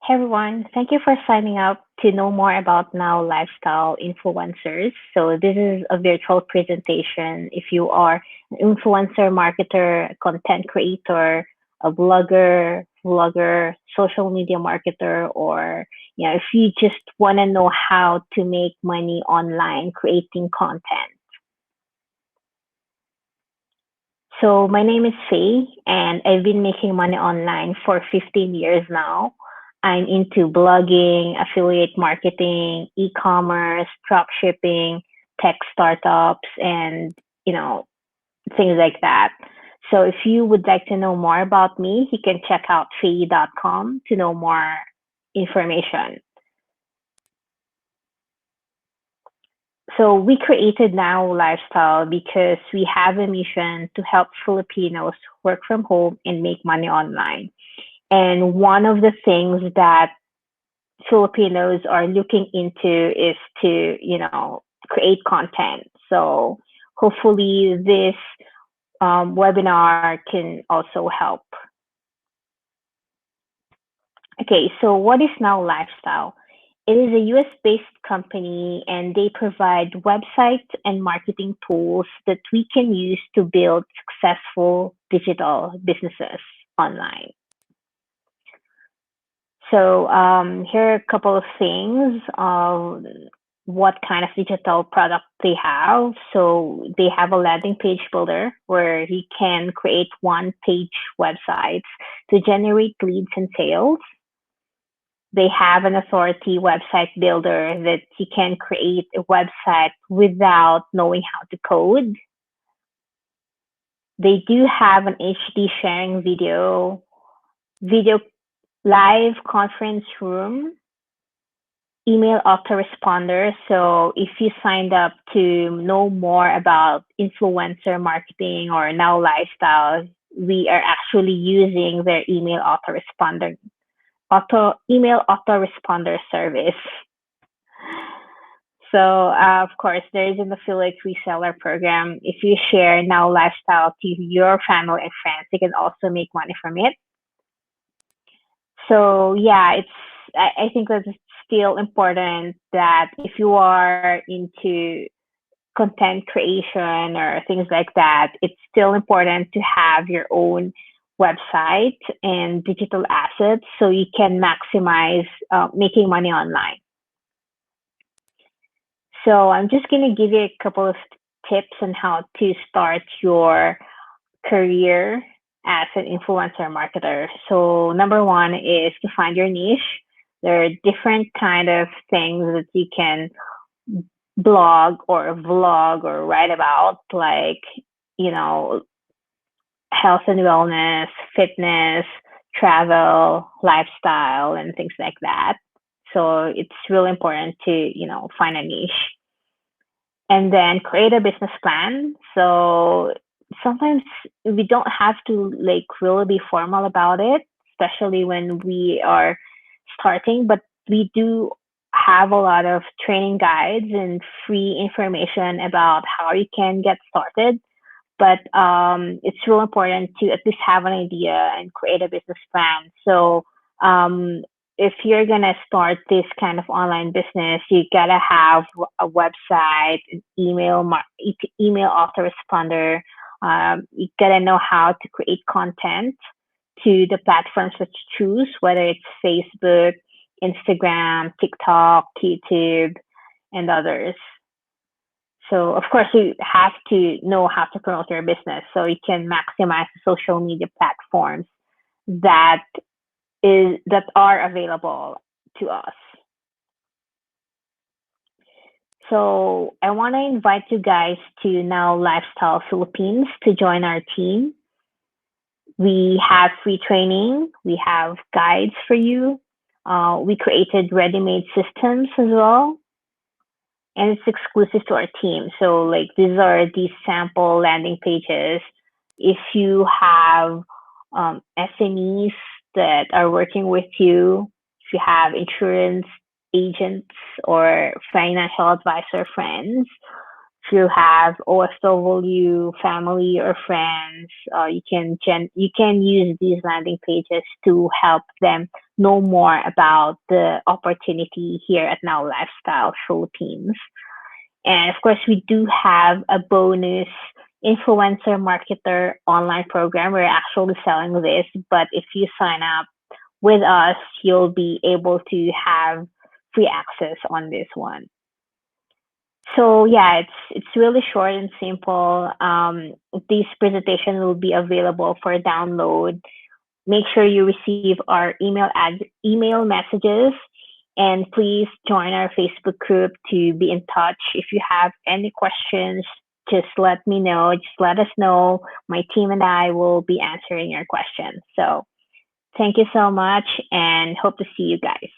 Hey everyone, thank you for signing up to know more about Now Lifestyle Influencers. So, this is a virtual presentation. If you are an influencer, marketer, content creator, a blogger, vlogger, social media marketer, or if you just want to know how to make money online creating content. So, my name is Faye, and I've been making money online for 15 years now. I'm into blogging, affiliate marketing, e-commerce, drop shipping, tech startups, and you know things like that. So, if you would like to know more about me, you can check out faye.com to know more information. So we created Now Lifestyle because we have a mission to help Filipinos work from home and make money online. And one of the things that Filipinos are looking into is to, create content. So hopefully this webinar can also help. Okay, so what is Now Lifestyle? It is a US based company and they provide websites and marketing tools that we can use to build successful digital businesses online. So here are a couple of things of what kind of digital product they have. So they have a landing page builder where you can create one page websites to generate leads and sales. They have an authority website builder that you can create a website without knowing how to code. They do have an HD sharing video live conference room, email autoresponder. So if you signed up to know more about influencer marketing or Now Lifestyle, we are actually using their email autoresponder service. So of course there is an affiliate reseller program. If you share Now Lifestyle to your family and friends, you can also make money from it. So yeah, I think that it's still important that if you are into content creation or things like that, it's still important to have your own website and digital assets so you can maximize making money online. So I'm just going to give you a couple of tips on how to start your career as an influencer marketer. So number one is to find your niche. There are different kind of things that you can blog or vlog or write about, like, you know, health and wellness, fitness, travel, lifestyle, and things like that. So it's really important to, find a niche and then create a business plan. So sometimes we don't have to like really be formal about it, especially when we are starting, but we do have a lot of training guides and free information about how you can get started. But it's really important to at least have an idea and create a business plan. So um, if you're gonna start this kind of online business, you gotta have a website, an email autoresponder. You gotta know how to create content to the platforms that you choose, whether it's Facebook, Instagram, TikTok, YouTube, and others. So of course you have to know how to promote your business so you can maximize the social media platforms that that are available to us. So I want to invite you guys to Now Lifestyle Philippines to join our team. We have free training. We have guides for you. We created ready-made systems as well, and it's exclusive to our team. So like these are the sample landing pages. If you have SMEs that are working with you, if you have insurance agents or financial advisor friends, If you have OSW family or friends, you can use these landing pages to help them know more about the opportunity here at Now Lifestyle Philippines. And of course, we do have a bonus influencer marketer online program. We're actually selling this, but if you sign up with us, you'll be able to have free access on this one. So yeah, it's really short and simple. This presentation will be available for download. Make sure you receive our email messages, and please join our Facebook group to be in touch. If you have any questions, just let me know. Just let us know. My team and I will be answering your questions. So thank you so much, and hope to see you guys.